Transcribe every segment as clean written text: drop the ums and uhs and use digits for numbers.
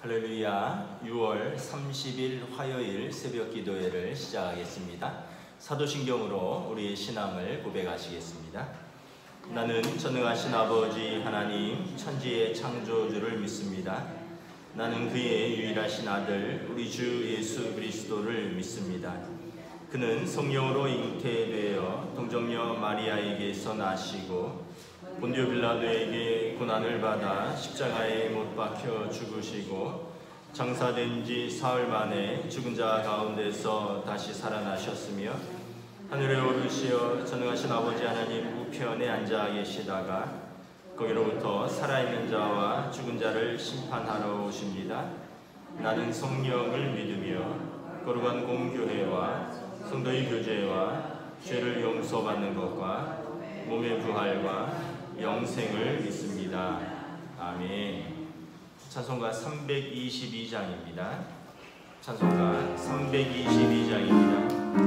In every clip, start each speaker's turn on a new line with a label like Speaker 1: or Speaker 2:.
Speaker 1: 할렐루야. 6월 30일 화요일 새벽 기도회를 시작하겠습니다. 사도신경으로 우리의 신앙을 고백하시겠습니다. 나는 전능하신 아버지 하나님 천지의 창조주를 믿습니다. 나는 그의 유일하신 아들 우리 주 예수 그리스도를 믿습니다. 그는 성령으로 잉태되어 동정녀 마리아에게서 나시고 본디오 빌라도에게 고난을 받아 십자가에 못 박혀 죽으시고 장사된 지 사흘 만에 죽은 자 가운데서 다시 살아나셨으며 하늘에 오르시어 전능하신 아버지 하나님 우편에 앉아 계시다가 거기로부터 살아있는 자와 죽은 자를 심판하러 오십니다. 나는 성령을 믿으며 거룩한 공교회와 성도의 교제와 죄를 용서받는 것과 몸의 부활과 영생을 믿습니다. 아멘. 찬송가 322장입니다. 찬송가 322장입니다.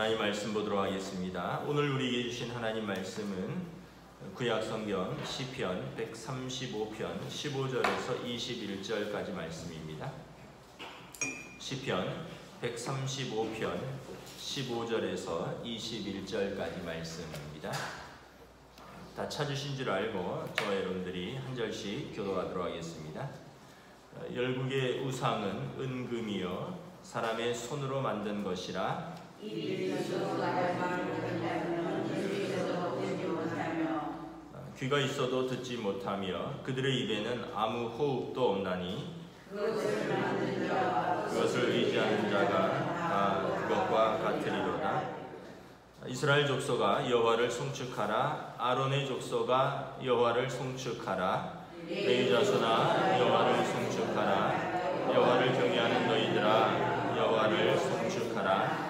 Speaker 1: 하나님 말씀 보도록 하겠습니다. 오늘 우리에게 주신 하나님 말씀은 구약 성경 시편 135편 15절에서 21절까지 말씀입니다. 시편 135편 15절에서 21절까지 말씀입니다. 다 찾으신 줄 알고 저와 여러분들이 한 절씩 교도하도록 하겠습니다. 열국의 우상은 은금이요 사람의 손으로 만든 것이라 귀가 있어도 듣지 못하며 그들의 입에는 아무 호흡도 없나니 그것을 의지하는 자가 다 그것과 같으리로다. 이스라엘 족속아 여호와를 송축하라. 아론의 족속아 여호와를 송축하라. 레위 자손아 여호와를 송축하라. 여호와를 경외하는 너희들아 여호와를 송축하라.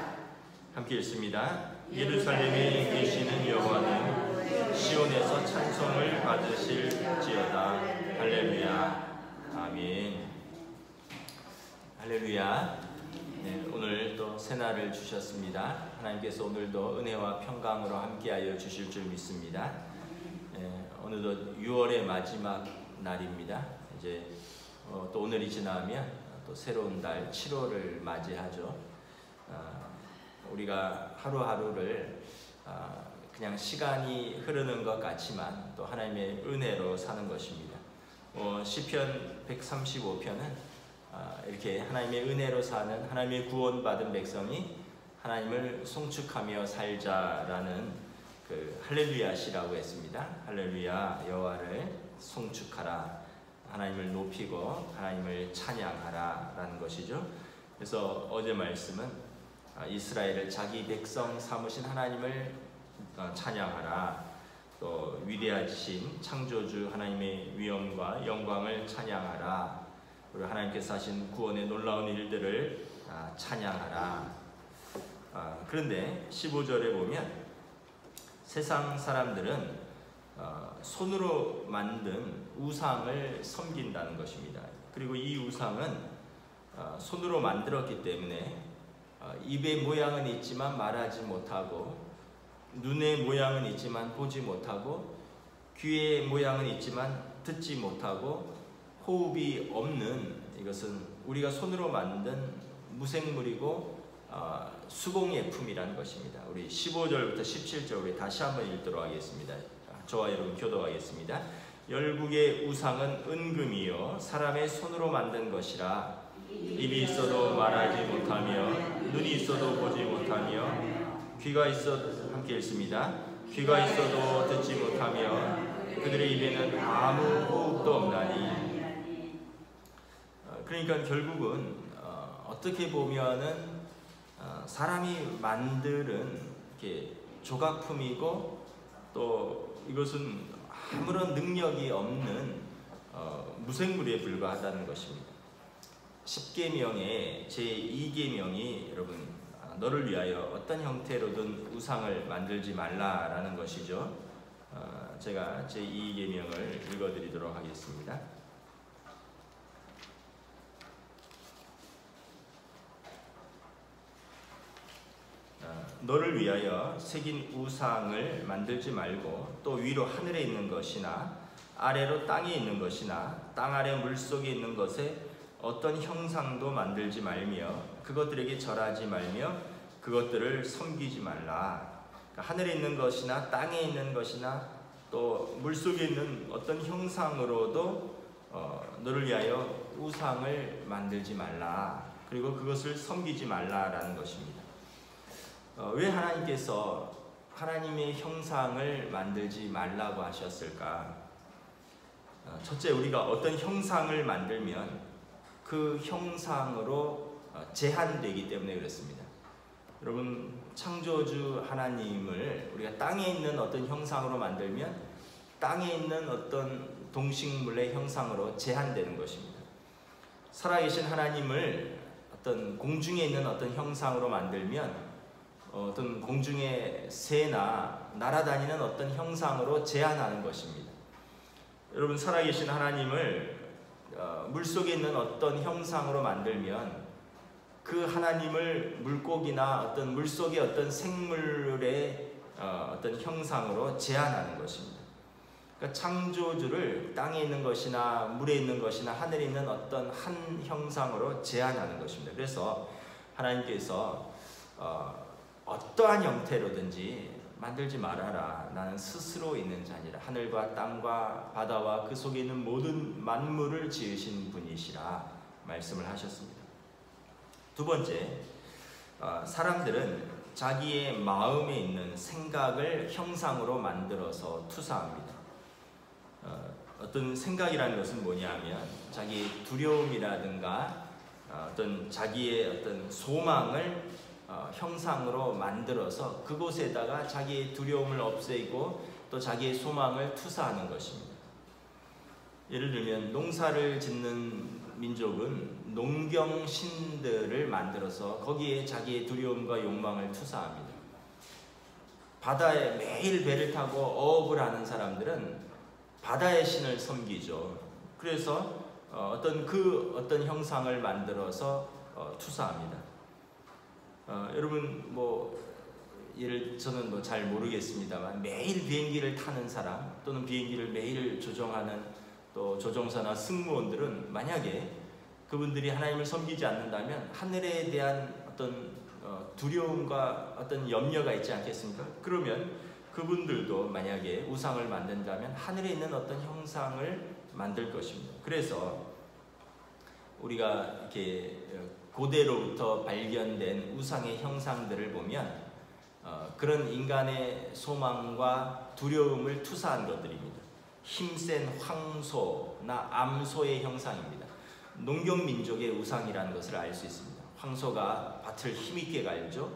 Speaker 1: 함께 읽습니다. 예루살렘에 계시는 여호와는 시온에서 찬송을 받으실지어다. 할렐루야. 아멘. 할렐루야. 네, 오늘 또 새날을 주셨습니다. 하나님께서 오늘도 은혜와 평강으로 함께하여 주실 줄 믿습니다. 어느덧 6월의 마지막 날입니다. 이제 또 오늘이 지나면 또 새로운 달 7월을 맞이하죠. 우리가 하루하루를 그냥 시간이 흐르는 것 같지만 또 하나님의 은혜로 사는 것입니다. 시편 135편은 이렇게 하나님의 은혜로 사는 하나님의 구원받은 백성이 하나님을 송축하며 살자라는 그 할렐루야 시라고 했습니다. 할렐루야, 여호와를 송축하라, 하나님을 높이고 하나님을 찬양하라 라는 것이죠. 그래서 어제 말씀은 이스라엘을 자기 백성 삼으신 하나님을 찬양하라, 또 위대하신 창조주 하나님의 위엄과 영광을 찬양하라, 그리고 하나님께서 하신 구원의 놀라운 일들을 찬양하라. 그런데 15절에 보면 세상 사람들은 손으로 만든 우상을 섬긴다는 것입니다. 그리고 이 우상은 손으로 만들었기 때문에 입의 모양은 있지만 말하지 못하고, 눈의 모양은 있지만 보지 못하고, 귀의 모양은 있지만 듣지 못하고, 호흡이 없는, 이것은 우리가 손으로 만든 무생물이고 수공예품이라는 것입니다. 우리 15절부터 17절 우리 다시 한번 읽도록 하겠습니다. 저와 여러분 교도하겠습니다. 열국의 우상은 은금이요 사람의 손으로 만든 것이라, 입이 있어도 말하지 못하며 눈이 있어도 보지 못하며 귀가 있어도, 함께 읽습니다. 귀가 있어도 듣지 못하며 그들의 입에는 아무 호흡도 없나니. 그러니까 결국은 어떻게 보면은 사람이 만드는 이렇게 조각품이고, 또 이것은 아무런 능력이 없는 무생물에 불과하다는 것입니다. 10계명의 제2계명이 여러분, 너를 위하여 어떤 형태로든 우상을 만들지 말라라는 것이죠. 제가 제2계명을 읽어드리도록 하겠습니다. 너를 위하여 새긴 우상을 만들지 말고, 또 위로 하늘에 있는 것이나 아래로 땅에 있는 것이나 땅 아래 물속에 있는 것에 어떤 형상도 만들지 말며 그것들에게 절하지 말며 그것들을 섬기지 말라. 그러니까 하늘에 있는 것이나 땅에 있는 것이나 또 물속에 있는 어떤 형상으로도 너를 위하여 우상을 만들지 말라, 그리고 그것을 섬기지 말라라는 것입니다. 왜 하나님께서 하나님의 형상을 만들지 말라고 하셨을까? 첫째, 우리가 어떤 형상을 만들면 그 형상으로 제한되기 때문에 그렇습니다. 여러분, 창조주 하나님을 우리가 땅에 있는 어떤 형상으로 만들면 땅에 있는 어떤 동식물의 형상으로 제한되는 것입니다. 살아계신 하나님을 어떤 공중에 있는 어떤 형상으로 만들면 어떤 공중의 새나 날아다니는 어떤 형상으로 제한하는 것입니다. 여러분, 살아계신 하나님을 물속에 있는 어떤 형상으로 만들면 그 하나님을 물고기나 어떤 물속의 어떤 생물의 어떤 형상으로 제한하는 것입니다. 그러니까 창조주를 땅에 있는 것이나 물에 있는 것이나 하늘에 있는 어떤 한 형상으로 제한하는 것입니다. 그래서 하나님께서 어떠한 형태로든지 만들지 말아라. 나는 스스로 있는 자니라. 하늘과 땅과 바다와 그 속에 있는 모든 만물을 지으신 분이시라 말씀을 하셨습니다. 두 번째, 사람들은 자기의 마음에 있는 생각을 형상으로 만들어서 투사합니다. 어떤 생각이라는 것은 뭐냐면 자기의 두려움이라든가 어떤 자기의 어떤 소망을 형상으로 만들어서 그곳에다가 자기의 두려움을 없애고 또 자기의 소망을 투사하는 것입니다. 예를 들면 농사를 짓는 민족은 농경신들을 만들어서 거기에 자기의 두려움과 욕망을 투사합니다. 바다에 매일 배를 타고 어업을 하는 사람들은 바다의 신을 섬기죠. 그래서 어떤 형상을 만들어서 투사합니다. 여러분 저는 잘 모르겠습니다만 매일 비행기를 타는 사람 또는 비행기를 매일 조종하는 또 조종사나 승무원들은 만약에 그분들이 하나님을 섬기지 않는다면 하늘에 대한 어떤 두려움과 어떤 염려가 있지 않겠습니까? 그러면 그분들도 만약에 우상을 만든다면 하늘에 있는 어떤 형상을 만들 것입니다. 그래서 우리가 이렇게 고대로부터 발견된 우상의 형상들을 보면 그런 인간의 소망과 두려움을 투사한 것들입니다. 힘센 황소나 암소의 형상입니다. 농경민족의 우상이라는 것을 알 수 있습니다. 황소가 밭을 힘있게 갈죠.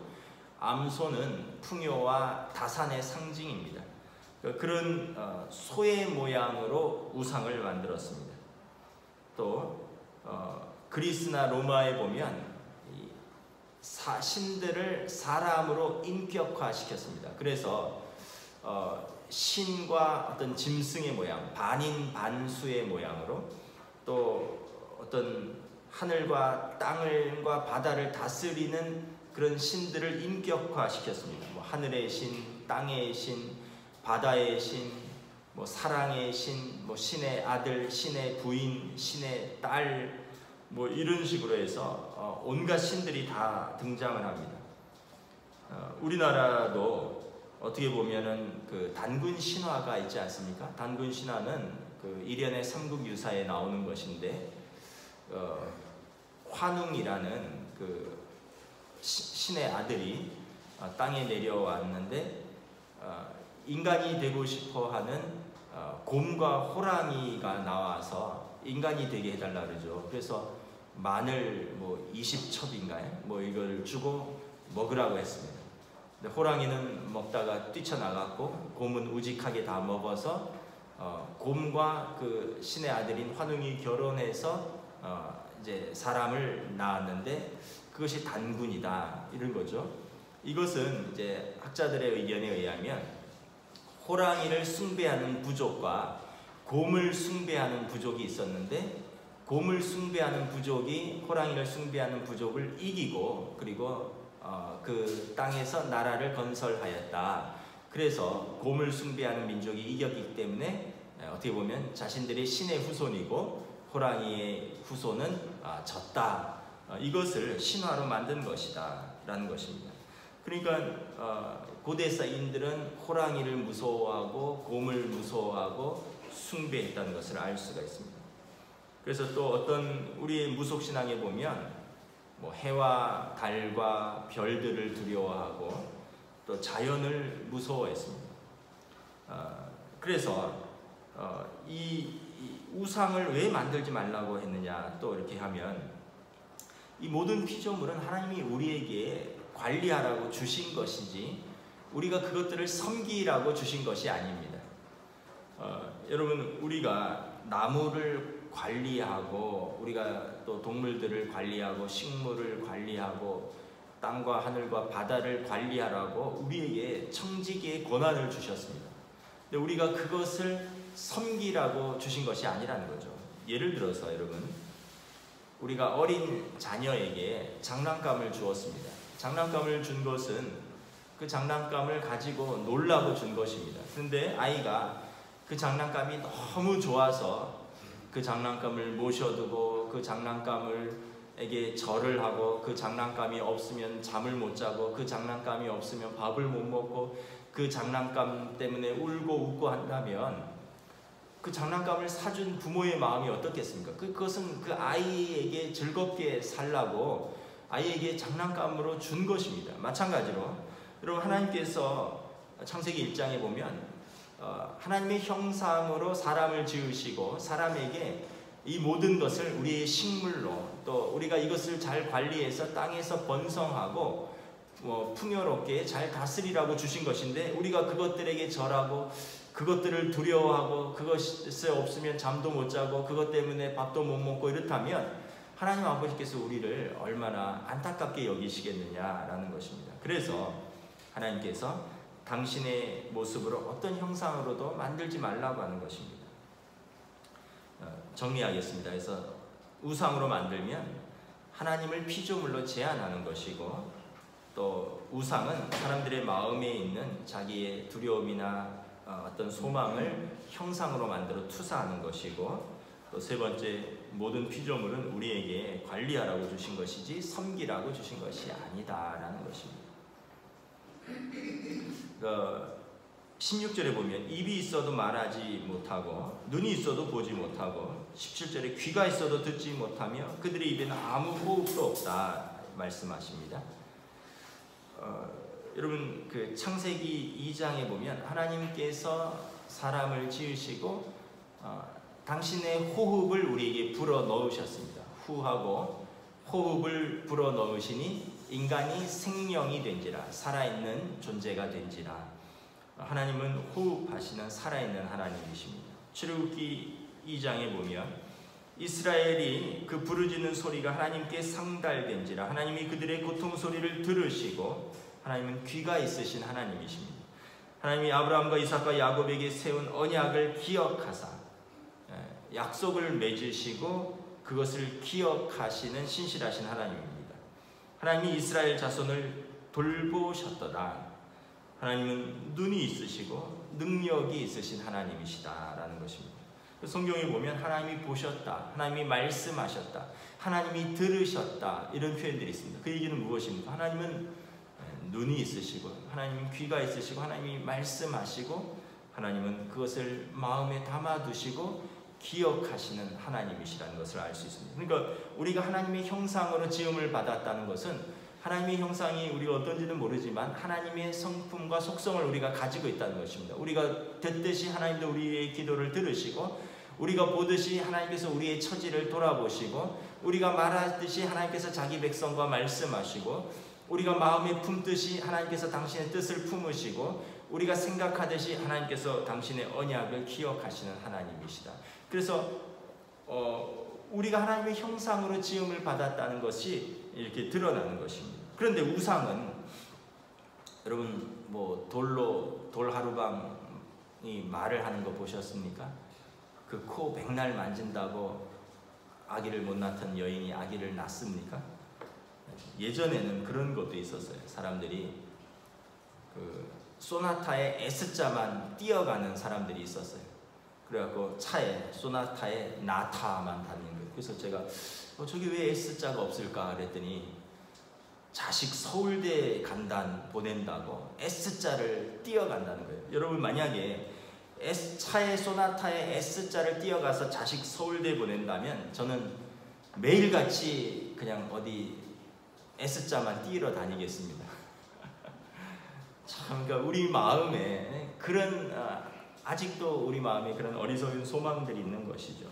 Speaker 1: 암소는 풍요와 다산의 상징입니다. 그런 소의 모양으로 우상을 만들었습니다. 또 그리스나 로마에 보면 신들을 사람으로 인격화시켰습니다. 그래서 신과 어떤 짐승의 모양, 반인 반수의 모양으로 또 어떤 하늘과 땅과 바다를 다스리는 그런 신들을 인격화시켰습니다. 뭐 하늘의 신, 땅의 신, 바다의 신, 뭐 사랑의 신, 뭐 신의 아들, 신의 부인, 신의 딸, 뭐 이런 식으로 해서 온갖 신들이 다 등장을 합니다. 우리나라도 어떻게 보면은 그 단군 신화가 있지 않습니까? 단군 신화는 그 일연의 삼국유사에 나오는 것인데 환웅이라는 그 신의 아들이 땅에 내려왔는데 인간이 되고 싶어하는 곰과 호랑이가 나와서 인간이 되게 해달라 그러죠. 그래서 마늘 뭐 20첩인가요? 뭐 이걸 주고 먹으라고 했습니다. 근데 호랑이는 먹다가 뛰쳐나갔고 곰은 우직하게 다 먹어서 곰과 그 신의 아들인 환웅이 결혼해서 이제 사람을 낳았는데 그것이 단군이다 이런 거죠. 이것은 이제 학자들의 의견에 의하면 호랑이를 숭배하는 부족과 곰을 숭배하는 부족이 있었는데 곰을 숭배하는 부족이 호랑이를 숭배하는 부족을 이기고 그리고 그 땅에서 나라를 건설하였다. 그래서 곰을 숭배하는 민족이 이겼기 때문에 어떻게 보면 자신들이 신의 후손이고 호랑이의 후손은 졌다. 이것을 신화로 만든 것이다 라는 것입니다. 그러니까 고대사인들은 호랑이를 무서워하고 곰을 무서워하고 숭배했다는 것을 알 수가 있습니다. 그래서 또 어떤 우리의 무속신앙에 보면 뭐 해와 달과 별들을 두려워하고 또 자연을 무서워했습니다. 그래서 이 우상을 왜 만들지 말라고 했느냐 또 이렇게 하면 이 모든 피조물은 하나님이 우리에게 관리하라고 주신 것이지 우리가 그것들을 섬기라고 주신 것이 아닙니다. 여러분 우리가 나무를 관리하고 우리가 또 동물들을 관리하고 식물을 관리하고 땅과 하늘과 바다를 관리하라고 우리에게 청지기의 권한을 주셨습니다. 근데 우리가 그것을 섬기라고 주신 것이 아니라는 거죠. 예를 들어서 여러분 우리가 어린 자녀에게 장난감을 주었습니다. 장난감을 준 것은 그 장난감을 가지고 놀라고 준 것입니다. 그런데 아이가 그 장난감이 너무 좋아서 그 장난감을 모셔두고 그 장난감에게 절을 하고 그 장난감이 없으면 잠을 못 자고 그 장난감이 없으면 밥을 못 먹고 그 장난감 때문에 울고 웃고 한다면 그 장난감을 사준 부모의 마음이 어떻겠습니까? 그것은 그 아이에게 즐겁게 살라고 아이에게 장난감으로 준 것입니다. 마찬가지로 여러분 하나님께서 창세기 1장에 보면 하나님의 형상으로 사람을 지으시고 사람에게 이 모든 것을 우리의 식물로 또 우리가 이것을 잘 관리해서 땅에서 번성하고 풍요롭게 잘 다스리라고 주신 것인데 우리가 그것들에게 절하고 그것들을 두려워하고 그것이 없으면 잠도 못 자고 그것 때문에 밥도 못 먹고 이렇다면 하나님 아버지께서 우리를 얼마나 안타깝게 여기시겠느냐라는 것입니다. 그래서 하나님께서 당신의 모습으로 어떤 형상으로도 만들지 말라고 하는 것입니다. 정리하겠습니다. 그래서 우상으로 만들면 하나님을 피조물로 제한하는 것이고 또 우상은 사람들의 마음에 있는 자기의 두려움이나 어떤 소망을 형상으로 만들어 투사하는 것이고, 또 세 번째, 모든 피조물은 우리에게 관리하라고 주신 것이지 섬기라고 주신 것이 아니다라는 것입니다. 16절에 보면 입이 있어도 말하지 못하고 눈이 있어도 보지 못하고 17절에 귀가 있어도 듣지 못하며 그들의 입에는 아무 호흡도 없다 말씀하십니다. 여러분, 그 창세기 2장에 보면 하나님께서 사람을 지으시고 당신의 호흡을 우리에게 불어 넣으셨습니다. 후하고 호흡을 불어 넣으시니 인간이 생명이 된지라, 살아있는 존재가 된지라. 하나님은 호흡하시는 살아있는 하나님이십니다. 출애굽기 2장에 보면 이스라엘이 그 부르짖는 소리가 하나님께 상달된지라, 하나님이 그들의 고통 소리를 들으시고 하나님은 귀가 있으신 하나님이십니다. 하나님이 아브라함과 이삭과 야곱에게 세운 언약을 기억하사 약속을 맺으시고 그것을 기억하시는 신실하신 하나님입니다. 하나님이 이스라엘 자손을 돌보셨도다. 하나님은 눈이 있으시고 능력이 있으신 하나님이시다라는 것입니다. 성경에 보면 하나님이 보셨다, 하나님이 말씀하셨다, 하나님이 들으셨다, 이런 표현들이 있습니다. 그 얘기는 무엇입니까? 하나님은 눈이 있으시고, 하나님은 귀가 있으시고, 하나님이 말씀하시고, 하나님은 그것을 마음에 담아두시고 기억하시는 하나님이시라는 것을 알 수 있습니다. 그러니까 우리가 하나님의 형상으로 지음을 받았다는 것은 하나님의 형상이 우리가 어떤지는 모르지만 하나님의 성품과 속성을 우리가 가지고 있다는 것입니다. 우리가 듣듯이 하나님도 우리의 기도를 들으시고, 우리가 보듯이 하나님께서 우리의 처지를 돌아보시고, 우리가 말하듯이 하나님께서 자기 백성과 말씀하시고, 우리가 마음에 품듯이 하나님께서 당신의 뜻을 품으시고, 우리가 생각하듯이 하나님께서 당신의 언약을 기억하시는 하나님이시다. 그래서 우리가 하나님의 형상으로 지음을 받았다는 것이 이렇게 드러나는 것입니다. 그런데 우상은, 여러분 뭐 돌 하루방이 말을 하는 거 보셨습니까? 그 코 백날 만진다고 아기를 못 낳던 여인이 아기를 낳습니까? 예전에는 그런 것도 있었어요. 사람들이 그 소나타의 S자만 띄어가는 사람들이 있었어요. 그래갖고 차에 소나타에 나타만 다니는 거예요. 그래서 제가 저기 왜 S자가 없을까 그랬더니 자식 서울대 간단 보낸다고 S자를 띄어간다는 거예요. 여러분, 만약에 차에 소나타에 S자를 띄어가서 자식 서울대 보낸다면 저는 매일같이 그냥 어디 S자만 띄러 다니겠습니다. 참, 그러니까 우리 마음에 그런 아직도 우리 마음에 그런 어리석은 소망들이 있는 것이죠.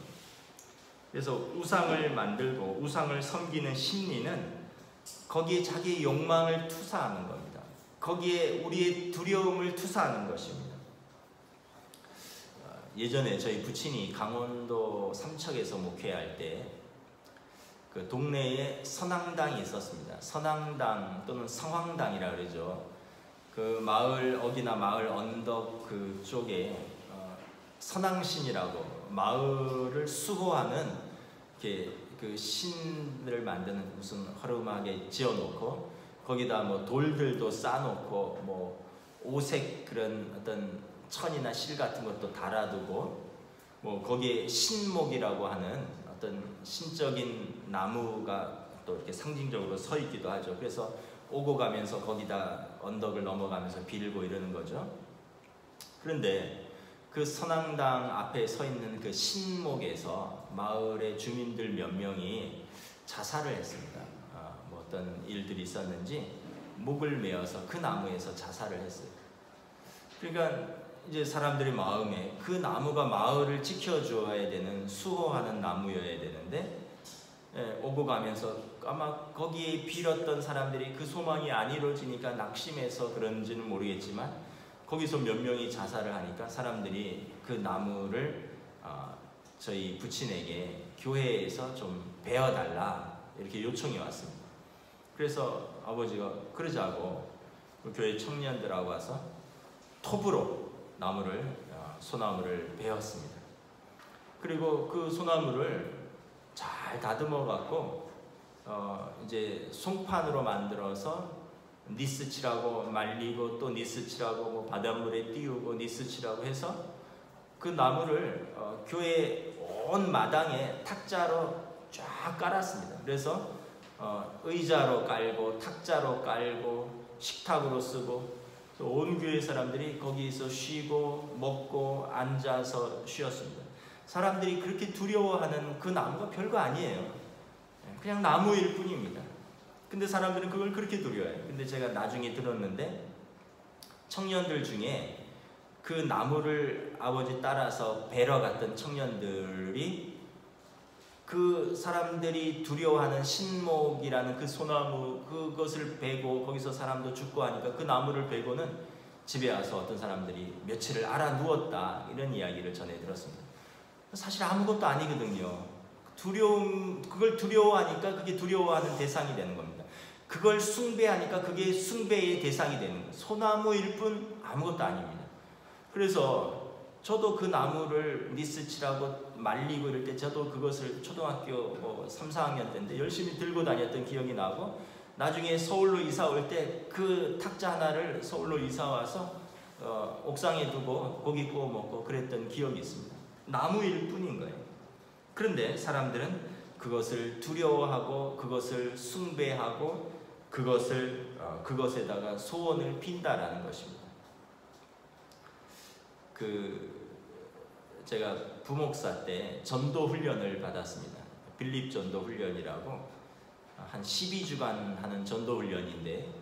Speaker 1: 그래서 우상을 만들고 우상을 섬기는 심리는 거기에 자기의 욕망을 투사하는 겁니다. 거기에 우리의 두려움을 투사하는 것입니다. 예전에 저희 부친이 강원도 삼척에서 목회할 때 그 동네에 선앙당이 있었습니다. 선앙당 또는 성황당이라 그러죠. 그 마을 어기나 마을 언덕 그 쪽에 선앙신이라고 마을을 수호하는 이렇게 그 신을 만드는 무슨 허름하게 지어놓고 거기다 뭐 돌들도 쌓아놓고 뭐 오색 그런 어떤 천이나 실 같은 것도 달아두고 뭐 거기에 신목이라고 하는 어떤 신적인 나무가 또 이렇게 상징적으로 서 있기도 하죠. 그래서 오고 가면서 거기다 언덕을 넘어가면서 빌고 이러는 거죠. 그런데 그 선앙당 앞에 서 있는 그 신목에서 마을의 주민들 몇 명이 자살을 했습니다. 뭐 어떤 일들이 있었는지 목을 메어서 그 나무에서 자살을 했어요. 그러니까 이제 사람들의 마음에 그 나무가 마을을 지켜줘야 되는 수호하는 나무여야 되는데 오고 가면서 아마 거기에 빌었던 사람들이 그 소망이 안 이루어지니까 낙심해서 그런지는 모르겠지만 거기서 몇 명이 자살을 하니까 사람들이 그 나무를 저희 부친에게 교회에서 좀 베어달라 이렇게 요청이 왔습니다. 그래서 아버지가 그러자고 그 교회 청년들하고 와서 톱으로 소나무를 베었습니다. 그리고 그 소나무를 잘 다듬어 갖고 이제 송판으로 만들어서 니스치라고 말리고 또 니스치라고 뭐 바닷물에 띄우고 니스치라고 해서 그 나무를 교회 온 마당에 탁자로 쫙 깔았습니다. 그래서 의자로 깔고 탁자로 깔고 식탁으로 쓰고 온 교회 사람들이 거기서 쉬고 먹고 앉아서 쉬었습니다. 사람들이 그렇게 두려워하는 그 나무가 별거 아니에요. 그냥 나무일 뿐입니다. 근데 사람들은 그걸 그렇게 두려워해요. 근데 제가 나중에 들었는데 청년들 중에 그 나무를 아버지 따라서 베러 갔던 청년들이 그 사람들이 두려워하는 신목이라는 그 소나무 그것을 베고 거기서 사람도 죽고 하니까 그 나무를 베고는 집에 와서 어떤 사람들이 며칠을 알아 누웠다 이런 이야기를 전해 들었습니다. 사실 아무것도 아니거든요. 그걸 두려워하니까 그게 두려워하는 대상이 되는 겁니다. 그걸 숭배하니까 그게 숭배의 대상이 되는 거예요. 소나무일 뿐 아무것도 아닙니다. 그래서 저도 그 나무를 니스치라고 말리고 이럴 때 저도 그것을 초등학교 3, 4학년 때인데 열심히 들고 다녔던 기억이 나고 나중에 서울로 이사 올 때 그 탁자 하나를 서울로 이사 와서 옥상에 두고 고기 구워 먹고 그랬던 기억이 있습니다. 나무일 뿐인 거예요. 그런데 사람들은 그것을 두려워하고 그것을 숭배하고 그것에다가 소원을 빈다라는 것입니다. 제가 부목사 때 전도 훈련을 받았습니다. 빌립 전도 훈련이라고 한 12주간 하는 전도 훈련인데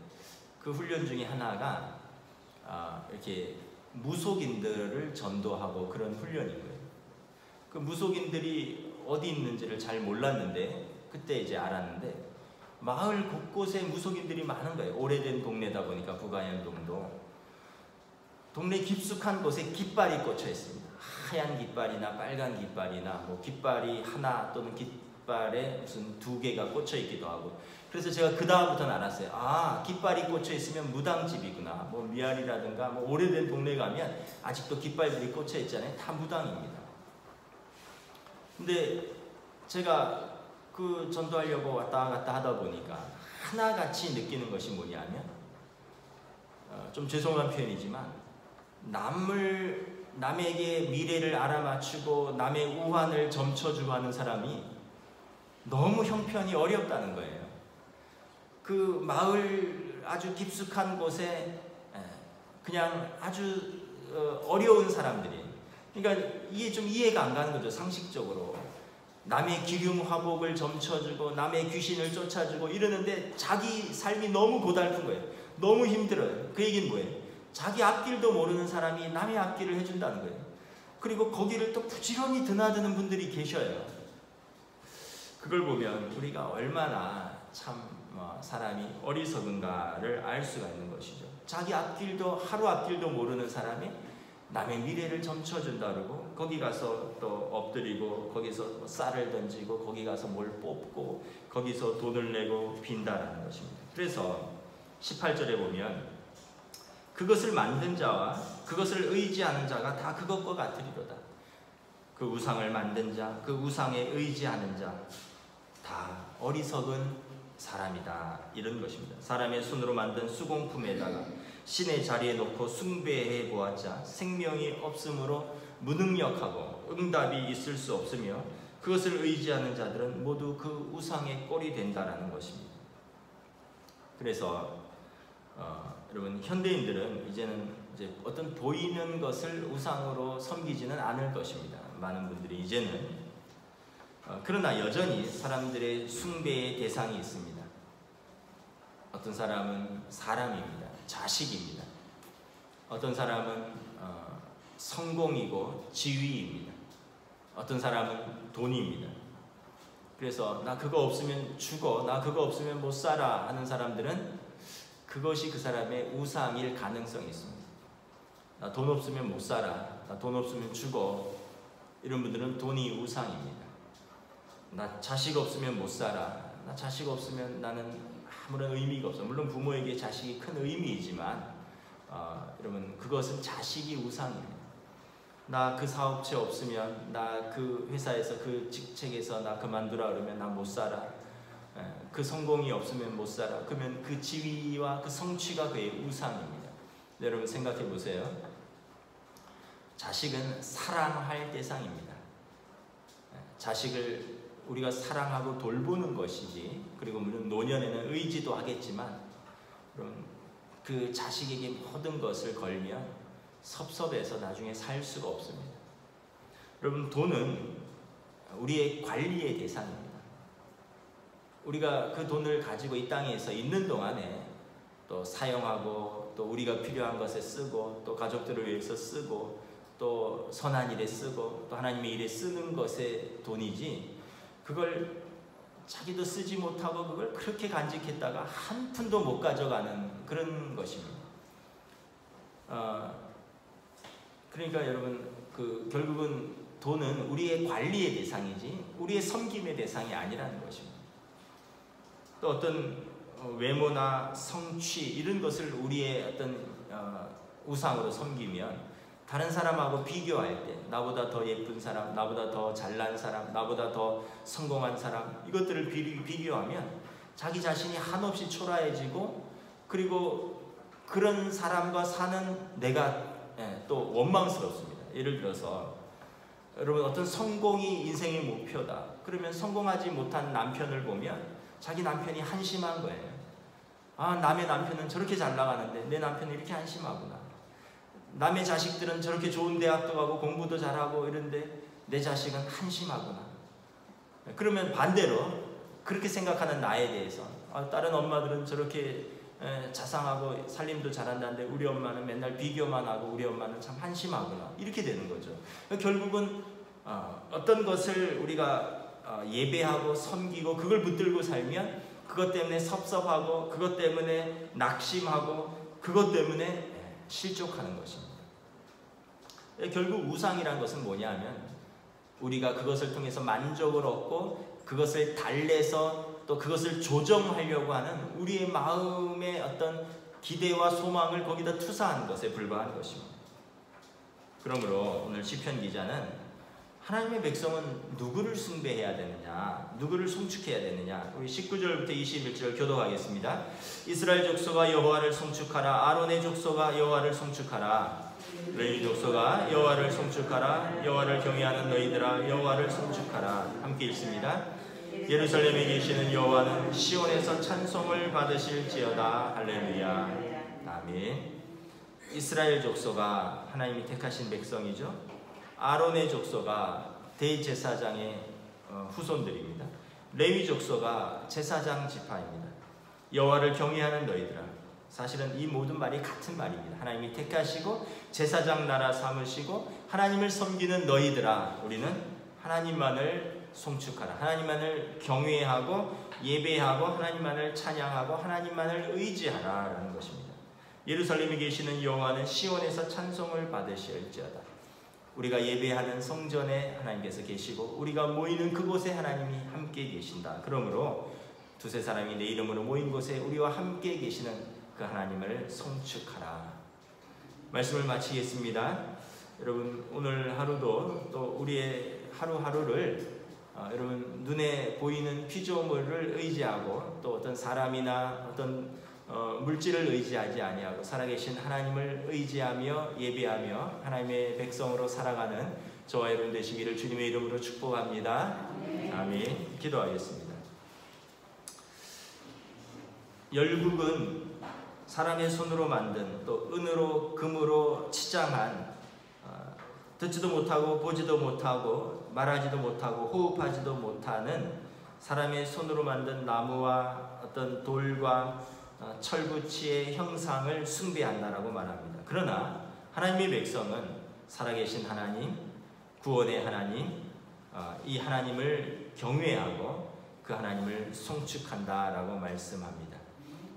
Speaker 1: 그 훈련 중에 하나가 이렇게 무속인들을 전도하고 그런 훈련이고요. 그 무속인들이 어디 있는지를 잘 몰랐는데 그때 이제 알았는데 마을 곳곳에 무속인들이 많은 거예요. 오래된 동네다 보니까 북아현동도 동네 깊숙한 곳에 깃발이 꽂혀 있습니다. 하얀 깃발이나 빨간 깃발이나 뭐 깃발이 하나 또는 깃발에 무슨 2개가 꽂혀 있기도 하고 그래서 제가 그 다음부터는 알았어요. 아, 깃발이 꽂혀 있으면 무당집이구나. 뭐 미아리라든가 뭐 오래된 동네 가면 아직도 깃발들이 꽂혀 있잖아요. 다 무당입니다. 근데 제가 그 전도하려고 왔다 갔다 하다 보니까 하나같이 느끼는 것이 뭐냐면 좀 죄송한 표현이지만 남에게 미래를 알아맞추고 남의 우환을 점쳐주고 하는 사람이 너무 형편이 어렵다는 거예요. 그 마을 아주 깊숙한 곳에 그냥 아주 어려운 사람들이 그러니까 이게 좀 이해가 안 가는 거죠. 상식적으로 남의 기륭 화복을 점쳐주고 남의 귀신을 쫓아주고 이러는데 자기 삶이 너무 고달픈 거예요. 너무 힘들어요. 그 얘기는 뭐예요? 자기 앞길도 모르는 사람이 남의 앞길을 해준다는 거예요. 그리고 거기를 또 부지런히 드나드는 분들이 계셔요. 그걸 보면 우리가 얼마나 참 사람이 어리석은가를 알 수가 있는 것이죠. 자기 앞길도 하루 앞길도 모르는 사람이 남의 미래를 점쳐준다 그러고 거기 가서 또 엎드리고 거기서 쌀을 던지고 거기 가서 뭘 뽑고 거기서 돈을 내고 빈다라는 것입니다. 그래서 18절에 보면 그것을 만든 자와 그것을 의지하는 자가 다 그것과 같으리로다. 그 우상을 만든 자, 그 우상에 의지하는 자 다 어리석은 사람이다 이런 것입니다. 사람의 손으로 만든 수공품에다가 신의 자리에 놓고 숭배해 보았자 생명이 없으므로 무능력하고 응답이 있을 수 없으며 그것을 의지하는 자들은 모두 그 우상의 꼴이 된다라는 것입니다. 그래서 여러분 현대인들은 이제는 어떤 보이는 것을 우상으로 섬기지는 않을 것입니다. 많은 분들이 이제는 그러나 여전히 사람들의 숭배의 대상이 있습니다. 어떤 사람은 사람입니다. 자식입니다. 어떤 사람은 성공이고 지위입니다. 어떤 사람은 돈입니다. 그래서 나 그거 없으면 죽어, 나 그거 없으면 못 살아 하는 사람들은 그것이 그 사람의 우상일 가능성이 있습니다. 나 돈 없으면 못 살아, 나 돈 없으면 죽어 이런 분들은 돈이 우상입니다. 나 자식 없으면 못 살아, 나 자식 없으면 나는 아무런 의미가 없어. 물론 부모에게 자식이 큰 의미이지만 여러분 그것은 자식이 우상입니다. 나 그 사업체 없으면 나 그 회사에서 그 직책에서 나 그만두라 그러면 나 못 살아. 그 성공이 없으면 못 살아. 그러면 그 지위와 그 성취가 그의 우상입니다. 여러분 생각해 보세요. 자식은 사랑할 대상입니다. 자식을 우리가 사랑하고 돌보는 것이지, 그리고 물론 노년에는 의지도 하겠지만, 그럼 그 자식에게 모든 것을 걸면 섭섭해서 나중에 살 수가 없습니다. 여러분, 돈은 우리의 관리의 대상입니다. 우리가 그 돈을 가지고 이 땅에서 있는 동안에 또 사용하고, 또 우리가 필요한 것에 쓰고, 또 가족들을 위해서 쓰고, 또 선한 일에 쓰고, 또 하나님의 일에 쓰는 것에 돈이지, 그걸 자기도 쓰지 못하고 그걸 그렇게 간직했다가 한 푼도 못 가져가는 그런 것입니다. 그러니까 여러분, 결국은 돈은 우리의 관리의 대상이지 우리의 섬김의 대상이 아니라는 것입니다. 또 어떤 외모나 성취 이런 것을 우리의 어떤 우상으로 섬기면 다른 사람하고 비교할 때 나보다 더 예쁜 사람, 나보다 더 잘난 사람, 나보다 더 성공한 사람, 이것들을 비교하면 자기 자신이 한없이 초라해지고, 그리고 그런 사람과 사는 내가 또 원망스럽습니다. 예를 들어서 여러분, 어떤 성공이 인생의 목표다. 그러면 성공하지 못한 남편을 보면 자기 남편이 한심한 거예요. 아, 남의 남편은 저렇게 잘 나가는데 내 남편은 이렇게 한심하구나. 남의 자식들은 저렇게 좋은 대학도 가고 공부도 잘하고 이런데 내 자식은 한심하구나. 그러면 반대로 그렇게 생각하는 나에 대해서, 다른 엄마들은 저렇게 자상하고 살림도 잘한다는데 우리 엄마는 맨날 비교만 하고 우리 엄마는 참 한심하구나, 이렇게 되는 거죠. 결국은 어떤 것을 우리가 예배하고 섬기고 그걸 붙들고 살면 그것 때문에 섭섭하고, 그것 때문에 낙심하고, 그것 때문에 실족하는 것입니다. 결국 우상이라는 것은 뭐냐면 우리가 그것을 통해서 만족을 얻고 그것을 달래서 또 그것을 조정하려고 하는 우리의 마음의 어떤 기대와 소망을 거기다 투사하는 것에 불과한 것입니다. 그러므로 오늘 시편 기자는 하나님의 백성은 누구를 숭배해야 되느냐, 누구를 송축해야 되느냐, 우리 19절부터 21절 교독하겠습니다. 이스라엘 족속아 여호와를 송축하라. 아론의 족속아 여호와를 송축하라. 레위 족속아 여호와를 송축하라. 여호와를 경외하는 너희들아 여호와를 송축하라. 함께 읽습니다. 예루살렘에 계시는 여호와는 시온에서 찬송을 받으실지어다. 할렐루야. 아멘. 이스라엘 족속아 하나님이 택하신 백성이죠. 아론의 족속아 대제사장의 후손들입니다. 레위 족속아 제사장 지파입니다. 여호와를 경외하는 너희들아. 사실은 이 모든 말이 같은 말입니다. 하나님이 택하시고 제사장 나라 삼으시고 하나님을 섬기는 너희들아, 우리는 하나님만을 송축하라. 하나님만을 경외하고 예배하고 하나님만을 찬양하고 하나님만을 의지하라 라는 것입니다. 예루살렘에 계시는 여호와는 시온에서 찬송을 받으실지어다. 우리가 예배하는 성전에 하나님께서 계시고 우리가 모이는 그곳에 하나님이 함께 계신다. 그러므로 두세 사람이 내 이름으로 모인 곳에 우리와 함께 계시는 그 하나님을 송축하라. 말씀을 마치겠습니다. 여러분, 오늘 하루도 또 우리의 하루하루를 여러분 눈에 보이는 피조물을 의지하고 또 어떤 사람이나 어떤 물질을 의지하지 아니하고 살아계신 하나님을 의지하며 예배하며 하나님의 백성으로 살아가는 저와 여러분 되시기를 주님의 이름으로 축복합니다. 아멘. 기도하겠습니다. 열국은 사람의 손으로 만든 또 은으로 금으로 치장한 듣지도 못하고 보지도 못하고 말하지도 못하고 호흡하지도 못하는 사람의 손으로 만든 나무와 어떤 돌과 철부치의 형상을 숭배한다라고 말합니다. 그러나 하나님의 백성은 살아계신 하나님, 구원의 하나님, 이 하나님을 경외하고 그 하나님을 송축한다라고 말씀합니다.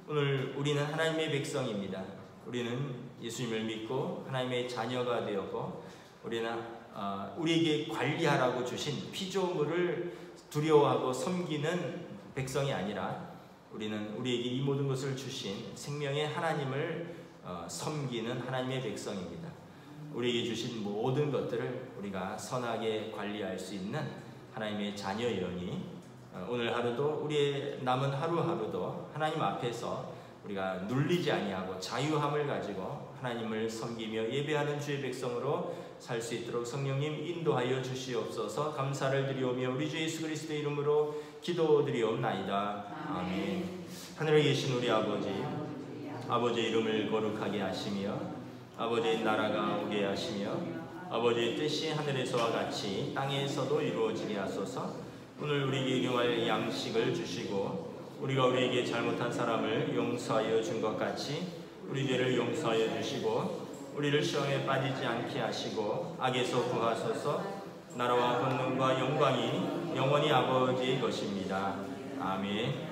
Speaker 1: 오늘 우리는 하나님의 백성입니다. 우리는 예수님을 믿고 하나님의 자녀가 되었고 우리는 우리에게 관리하라고 주신 피조물을 두려워하고 섬기는 백성이 아니라 우리는 우리에게 이 모든 것을 주신 생명의 하나님을 섬기는 하나님의 백성입니다. 우리에게 주신 모든 것들을 우리가 선하게 관리할 수 있는 하나님의 자녀이오니 오늘 하루도 우리의 남은 하루하루도 하나님 앞에서 우리가 눌리지 아니하고 자유함을 가지고 하나님을 섬기며 예배하는 주의 백성으로 살 수 있도록 성령님 인도하여 주시옵소서. 감사를 드리오며 우리 주 예수 그리스도의 이름으로 기도드리옵나이다. 아멘. 하늘에 계신 우리 아버지, 아버지의 이름을 거룩하게 하시며 아버지의 나라가 오게 하시며 아버지의 뜻이 하늘에서와 같이 땅에서도 이루어지게 하소서. 오늘 우리에게 일용할 양식을 주시고 우리가 우리에게 잘못한 사람을 용서하여 준 것 같이 우리 죄를 용서하여 주시고 우리를 시험에 빠지지 않게 하시고 악에서 구하소서. 나라와 권능과 영광이 영원히 아버지의 것입니다. 아멘.